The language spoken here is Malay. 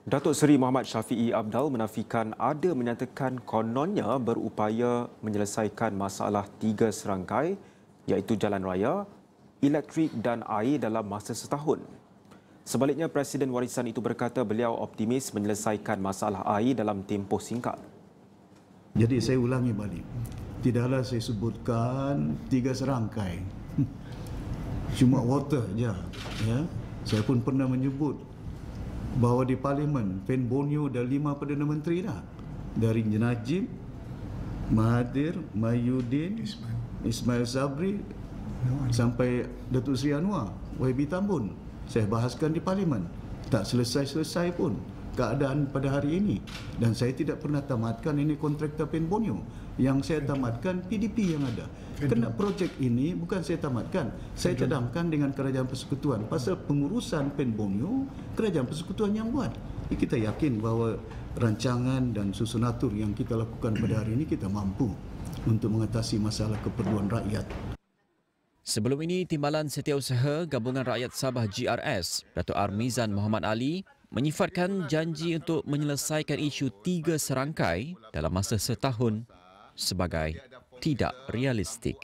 Datuk Seri Muhammad Syafiee Apdal menafikan ada menyatakan kononnya berupaya menyelesaikan masalah tiga serangkai iaitu jalan raya, elektrik dan air dalam masa setahun. Sebaliknya, Presiden Warisan itu berkata beliau optimis menyelesaikan masalah air dalam tempoh singkat. Jadi saya ulangi balik, tidaklah saya sebutkan tiga serangkai, cuma water je. Ya. Saya pun pernah menyebut bahawa di Parlimen, Pen Borneo dah 5 Perdana Menteri dah. Dari Najib, Mahathir, Mahyudin, Ismail Sabri, sampai Datuk Seri Anwar, YB Tambun. Saya bahaskan di Parlimen. Tak selesai-selesai pun keadaan pada hari ini. Dan saya tidak pernah tamatkan ini kontraktor Pen Borneo. Yang saya tamatkan PDP yang ada. Kena projek ini bukan saya tamatkan. Saya cadangkan dengan Kerajaan Persekutuan. Pasal pengurusan Pen Borneo, Kerajaan Persekutuan yang buat. Jadi kita yakin bahawa rancangan dan susunatur yang kita lakukan pada hari ini kita mampu untuk mengatasi masalah keperluan rakyat. Sebelum ini, Timbalan Setiausaha Gabungan Rakyat Sabah GRS, Datuk Armizan Muhammad Ali, menyifatkan janji untuk menyelesaikan isu tiga serangkai dalam masa setahun sebagai tidak realistik.